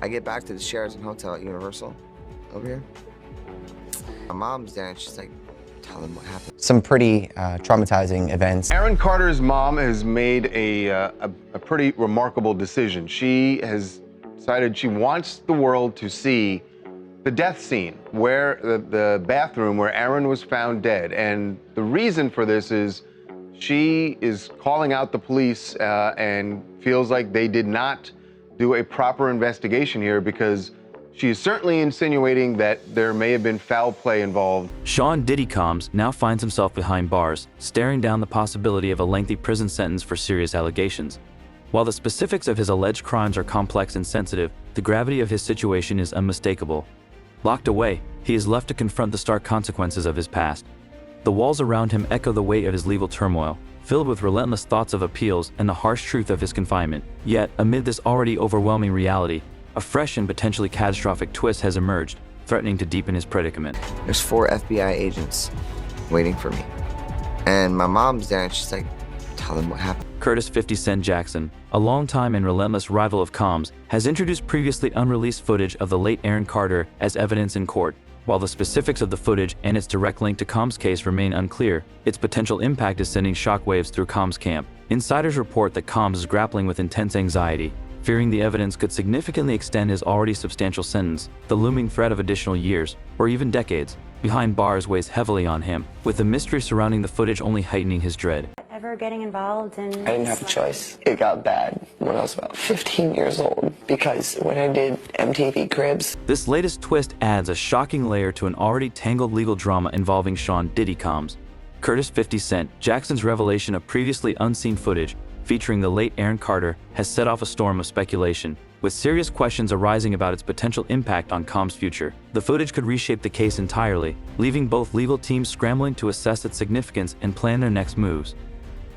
I get back to the Sheraton Hotel at Universal over here. My mom's there and she's like, tell them what happened. Some pretty traumatizing events. Aaron Carter's mom has made a pretty remarkable decision. She has decided she wants the world to see the death scene, where the bathroom where Aaron was found dead. And the reason for this is she is calling out the police and feels like they did not do a proper investigation here, because she is certainly insinuating that there may have been foul play involved. Sean Diddy Combs now finds himself behind bars, staring down the possibility of a lengthy prison sentence for serious allegations. While the specifics of his alleged crimes are complex and sensitive, the gravity of his situation is unmistakable. Locked away, he is left to confront the stark consequences of his past. The walls around him echo the weight of his legal turmoil, filled with relentless thoughts of appeals and the harsh truth of his confinement. Yet, amid this already overwhelming reality, a fresh and potentially catastrophic twist has emerged, threatening to deepen his predicament. There's 4 FBI agents waiting for me. And my mom's there and she's like, tell them what happened. Curtis 50 Cent Jackson, a longtime and relentless rival of Combs, has introduced previously unreleased footage of the late Aaron Carter as evidence in court. While the specifics of the footage and its direct link to Combs' case remain unclear, its potential impact is sending shockwaves through Combs' camp. Insiders report that Combs is grappling with intense anxiety, fearing the evidence could significantly extend his already substantial sentence. The looming threat of additional years, or even decades, behind bars weighs heavily on him, with the mystery surrounding the footage only heightening his dread. Ever getting involved in... I didn't have a choice. It got bad when I was about 15 years old, because when I did MTV Cribs... This latest twist adds a shocking layer to an already tangled legal drama involving Sean Diddy Combs. Curtis 50 Cent Jackson's revelation of previously unseen footage featuring the late Aaron Carter has set off a storm of speculation, with serious questions arising about its potential impact on Combs' future. The footage could reshape the case entirely, leaving both legal teams scrambling to assess its significance and plan their next moves.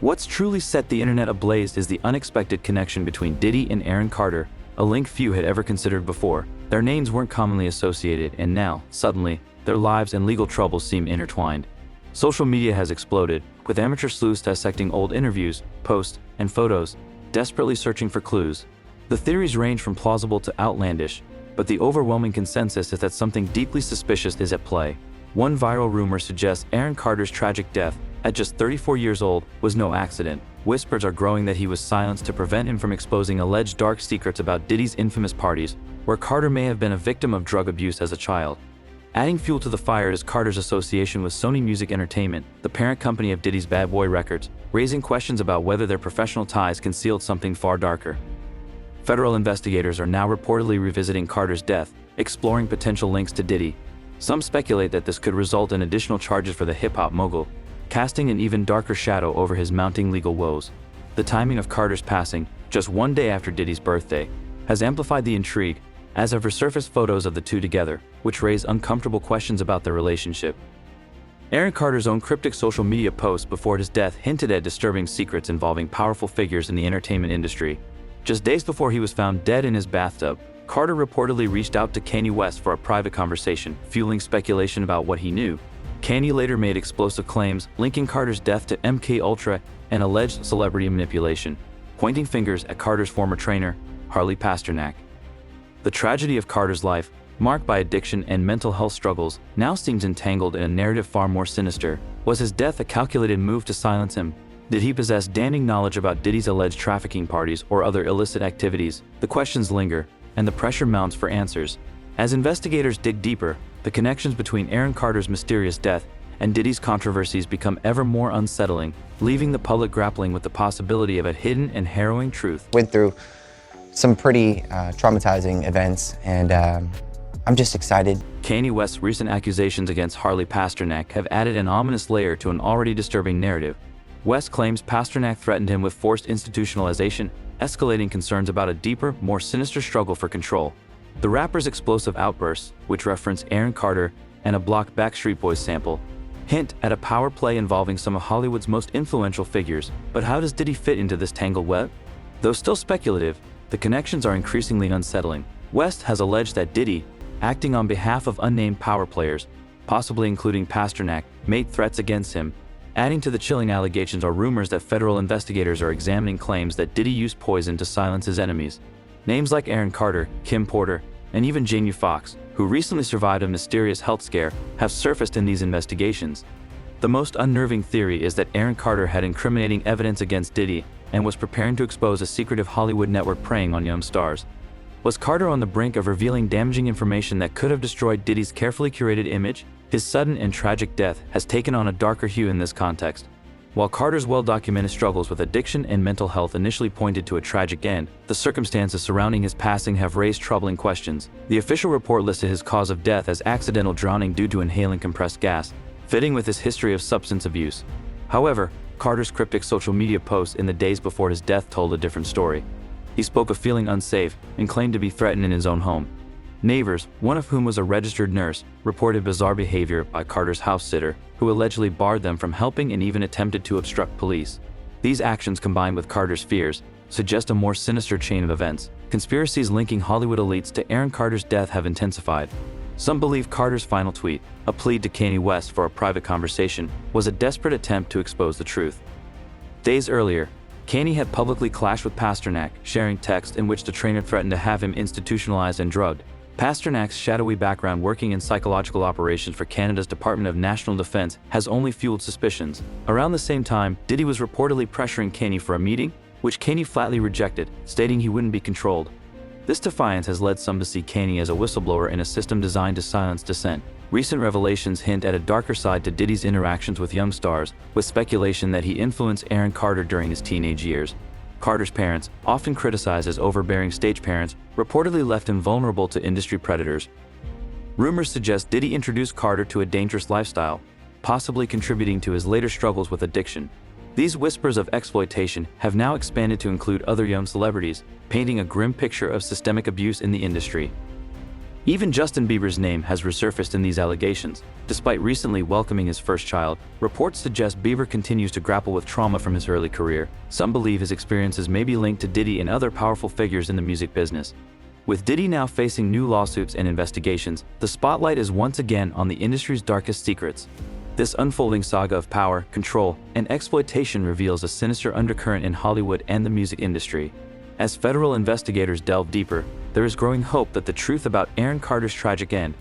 What's truly set the internet ablaze is the unexpected connection between Diddy and Aaron Carter, a link few had ever considered before. Their names weren't commonly associated, and now, suddenly, their lives and legal troubles seem intertwined. Social media has exploded, with amateur sleuths dissecting old interviews, posts, and photos, desperately searching for clues. The theories range from plausible to outlandish, but the overwhelming consensus is that something deeply suspicious is at play. One viral rumor suggests Aaron Carter's tragic death, at just 34 years old, was no accident. Whispers are growing that he was silenced to prevent him from exposing alleged dark secrets about Diddy's infamous parties, where Carter may have been a victim of drug abuse as a child. Adding fuel to the fire is Carter's association with Sony Music Entertainment, the parent company of Diddy's Bad Boy Records, raising questions about whether their professional ties concealed something far darker. Federal investigators are now reportedly revisiting Carter's death, exploring potential links to Diddy. Some speculate that this could result in additional charges for the hip-hop mogul, casting an even darker shadow over his mounting legal woes. The timing of Carter's passing, just one day after Diddy's birthday, has amplified the intrigue, as have resurfaced photos of the two together, which raise uncomfortable questions about their relationship. Aaron Carter's own cryptic social media posts before his death hinted at disturbing secrets involving powerful figures in the entertainment industry. Just days before he was found dead in his bathtub, Carter reportedly reached out to Kanye West for a private conversation, fueling speculation about what he knew. Kanye later made explosive claims linking Carter's death to MKUltra and alleged celebrity manipulation, pointing fingers at Carter's former trainer, Harley Pasternak. The tragedy of Carter's life, marked by addiction and mental health struggles, now seems entangled in a narrative far more sinister. Was his death a calculated move to silence him? Did he possess damning knowledge about Diddy's alleged trafficking parties or other illicit activities? The questions linger, and the pressure mounts for answers. As investigators dig deeper, the connections between Aaron Carter's mysterious death and Diddy's controversies become ever more unsettling, leaving the public grappling with the possibility of a hidden and harrowing truth. Went through some pretty traumatizing events, and I'm just excited. Kanye West's recent accusations against Harley Pasternak have added an ominous layer to an already disturbing narrative. West claims Pasternak threatened him with forced institutionalization, escalating concerns about a deeper, more sinister struggle for control. The rapper's explosive outbursts, which reference Aaron Carter and a blocked Backstreet Boys sample, hint at a power play involving some of Hollywood's most influential figures. But how does Diddy fit into this tangled web? Though still speculative, the connections are increasingly unsettling. West has alleged that Diddy, acting on behalf of unnamed power players, possibly including Pasternak, made threats against him. Adding to the chilling allegations are rumors that federal investigators are examining claims that Diddy used poison to silence his enemies. Names like Aaron Carter, Kim Porter, and even Jamie Foxx, who recently survived a mysterious health scare, have surfaced in these investigations. The most unnerving theory is that Aaron Carter had incriminating evidence against Diddy and was preparing to expose a secretive Hollywood network preying on young stars. Was Carter on the brink of revealing damaging information that could have destroyed Diddy's carefully curated image? His sudden and tragic death has taken on a darker hue in this context. While Carter's well-documented struggles with addiction and mental health initially pointed to a tragic end, the circumstances surrounding his passing have raised troubling questions. The official report listed his cause of death as accidental drowning due to inhaling compressed gas, fitting with his history of substance abuse. However, Carter's cryptic social media posts in the days before his death told a different story. He spoke of feeling unsafe and claimed to be threatened in his own home. Neighbors, one of whom was a registered nurse, reported bizarre behavior by Carter's house sitter, who allegedly barred them from helping and even attempted to obstruct police. These actions, combined with Carter's fears, suggest a more sinister chain of events. Conspiracies linking Hollywood elites to Aaron Carter's death have intensified. Some believe Carter's final tweet, a plea to Kanye West for a private conversation, was a desperate attempt to expose the truth. Days earlier, Kanye had publicly clashed with Pasternak, sharing text in which the trainer threatened to have him institutionalized and drugged. Pasternak's shadowy background working in psychological operations for Canada's Department of National Defence has only fueled suspicions. Around the same time, Diddy was reportedly pressuring Kanye for a meeting, which Kanye flatly rejected, stating he wouldn't be controlled. This defiance has led some to see Kanye as a whistleblower in a system designed to silence dissent. Recent revelations hint at a darker side to Diddy's interactions with young stars, with speculation that he influenced Aaron Carter during his teenage years. Carter's parents, often criticized as overbearing stage parents, reportedly left him vulnerable to industry predators. Rumors suggest Diddy introduced Carter to a dangerous lifestyle, possibly contributing to his later struggles with addiction. These whispers of exploitation have now expanded to include other young celebrities, painting a grim picture of systemic abuse in the industry. Even Justin Bieber's name has resurfaced in these allegations. Despite recently welcoming his first child, reports suggest Bieber continues to grapple with trauma from his early career. Some believe his experiences may be linked to Diddy and other powerful figures in the music business. With Diddy now facing new lawsuits and investigations, the spotlight is once again on the industry's darkest secrets. This unfolding saga of power, control, and exploitation reveals a sinister undercurrent in Hollywood and the music industry. As federal investigators delve deeper, there is growing hope that the truth about Aaron Carter's tragic end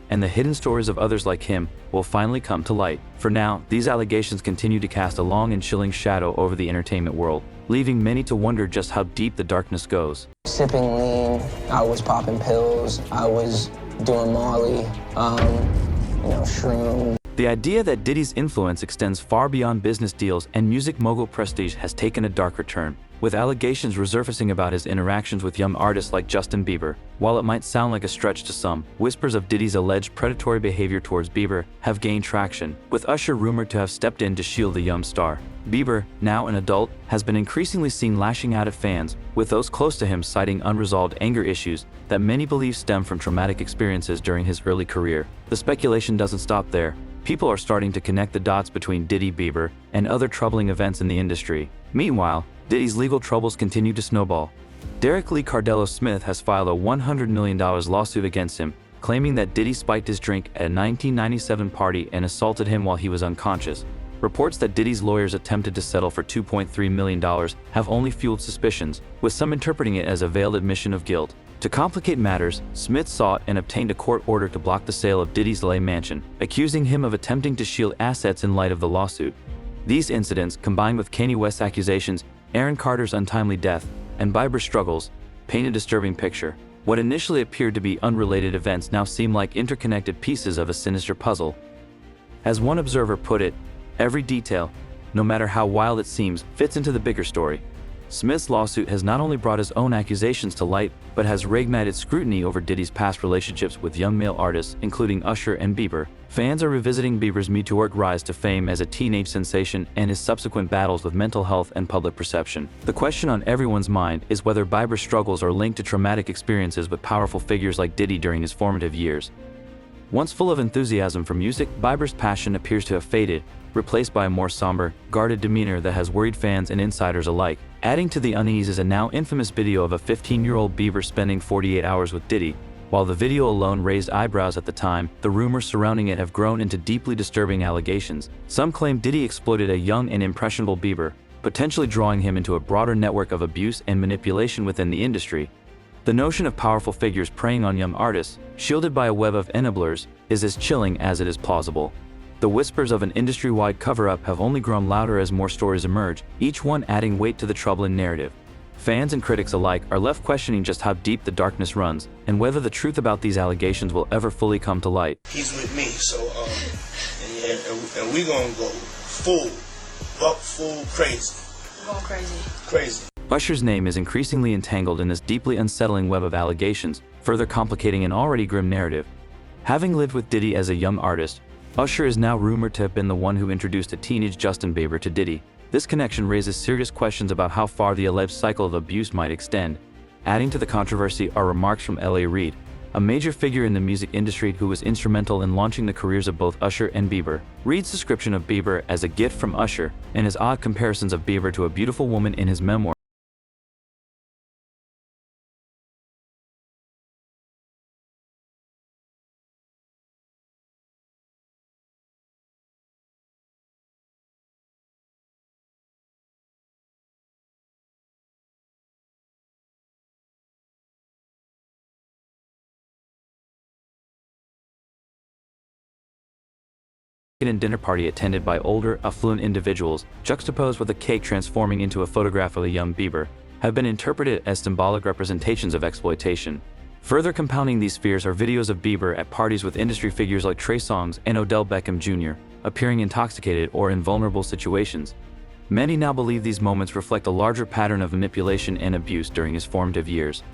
and the hidden stories of others like him will finally come to light. For now, these allegations continue to cast a long and chilling shadow over the entertainment world, leaving many to wonder just how deep the darkness goes. Sipping lean, I was popping pills, I was doing Molly, shroom. The idea that Diddy's influence extends far beyond business deals and music mogul prestige has taken a darker turn, with allegations resurfacing about his interactions with young artists like Justin Bieber. While it might sound like a stretch to some, whispers of Diddy's alleged predatory behavior towards Bieber have gained traction, with Usher rumored to have stepped in to shield the young star. Bieber, now an adult, has been increasingly seen lashing out at fans, with those close to him citing unresolved anger issues that many believe stem from traumatic experiences during his early career. The speculation doesn't stop there. People are starting to connect the dots between Diddy, Bieber, and other troubling events in the industry. Meanwhile, Diddy's legal troubles continue to snowball. Derek Lee Cardello Smith has filed a $100 million lawsuit against him, claiming that Diddy spiked his drink at a 1997 party and assaulted him while he was unconscious. Reports that Diddy's lawyers attempted to settle for $2.3 million have only fueled suspicions, with some interpreting it as a veiled admission of guilt. To complicate matters, Smith sought and obtained a court order to block the sale of Diddy's LA mansion, accusing him of attempting to shield assets in light of the lawsuit. These incidents, combined with Kanye West's accusations, Aaron Carter's untimely death, and Bieber's struggles, paint a disturbing picture. What initially appeared to be unrelated events now seem like interconnected pieces of a sinister puzzle. As one observer put it, every detail, no matter how wild it seems, fits into the bigger story. Smith's lawsuit has not only brought his own accusations to light, but has reignited scrutiny over Diddy's past relationships with young male artists, including Usher and Bieber. Fans are revisiting Bieber's meteoric rise to fame as a teenage sensation and his subsequent battles with mental health and public perception. The question on everyone's mind is whether Bieber's struggles are linked to traumatic experiences with powerful figures like Diddy during his formative years. Once full of enthusiasm for music, Bieber's passion appears to have faded, replaced by a more somber, guarded demeanor that has worried fans and insiders alike. Adding to the unease is a now infamous video of a 15-year-old Bieber spending 48 hours with Diddy. While the video alone raised eyebrows at the time, the rumors surrounding it have grown into deeply disturbing allegations. Some claim Diddy exploited a young and impressionable Bieber, potentially drawing him into a broader network of abuse and manipulation within the industry. The notion of powerful figures preying on young artists, shielded by a web of enablers, is as chilling as it is plausible. The whispers of an industry-wide cover-up have only grown louder as more stories emerge, each one adding weight to the troubling narrative. Fans and critics alike are left questioning just how deep the darkness runs, and whether the truth about these allegations will ever fully come to light. He's with me, so and we gonna go full crazy. We're going crazy. Crazy. Usher's name is increasingly entangled in this deeply unsettling web of allegations, further complicating an already grim narrative. Having lived with Diddy as a young artist, Usher is now rumored to have been the one who introduced a teenage Justin Bieber to Diddy. This connection raises serious questions about how far the alleged cycle of abuse might extend. Adding to the controversy are remarks from L.A. Reid, a major figure in the music industry who was instrumental in launching the careers of both Usher and Bieber. Reid's description of Bieber as a gift from Usher, and his odd comparisons of Bieber to a beautiful woman in his memoir, and dinner party attended by older, affluent individuals, juxtaposed with a cake transforming into a photograph of a young Bieber, have been interpreted as symbolic representations of exploitation. Further compounding these fears are videos of Bieber at parties with industry figures like Trey Songz and Odell Beckham Jr., appearing intoxicated or in vulnerable situations. Many now believe these moments reflect a larger pattern of manipulation and abuse during his formative years.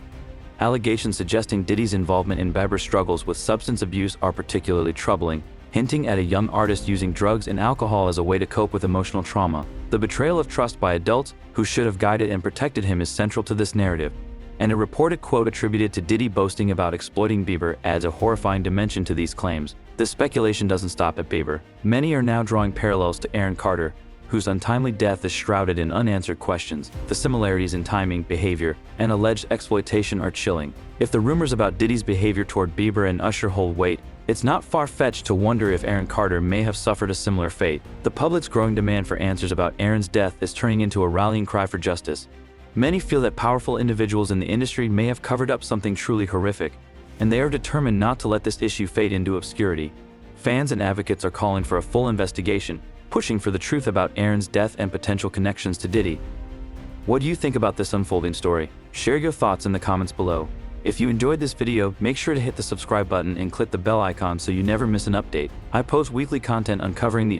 Allegations suggesting Diddy's involvement in Bieber's struggles with substance abuse are particularly troubling, hinting at a young artist using drugs and alcohol as a way to cope with emotional trauma. The betrayal of trust by adults who should have guided and protected him is central to this narrative, and a reported quote attributed to Diddy boasting about exploiting Bieber adds a horrifying dimension to these claims. This speculation doesn't stop at Bieber. Many are now drawing parallels to Aaron Carter, whose untimely death is shrouded in unanswered questions. The similarities in timing, behavior, and alleged exploitation are chilling. If the rumors about Diddy's behavior toward Bieber and Usher hold weight, it's not far-fetched to wonder if Aaron Carter may have suffered a similar fate. The public's growing demand for answers about Aaron's death is turning into a rallying cry for justice. Many feel that powerful individuals in the industry may have covered up something truly horrific, and they are determined not to let this issue fade into obscurity. Fans and advocates are calling for a full investigation, pushing for the truth about Aaron's death and potential connections to Diddy. What do you think about this unfolding story? Share your thoughts in the comments below. If you enjoyed this video, make sure to hit the subscribe button and click the bell icon so you never miss an update. I post weekly content uncovering the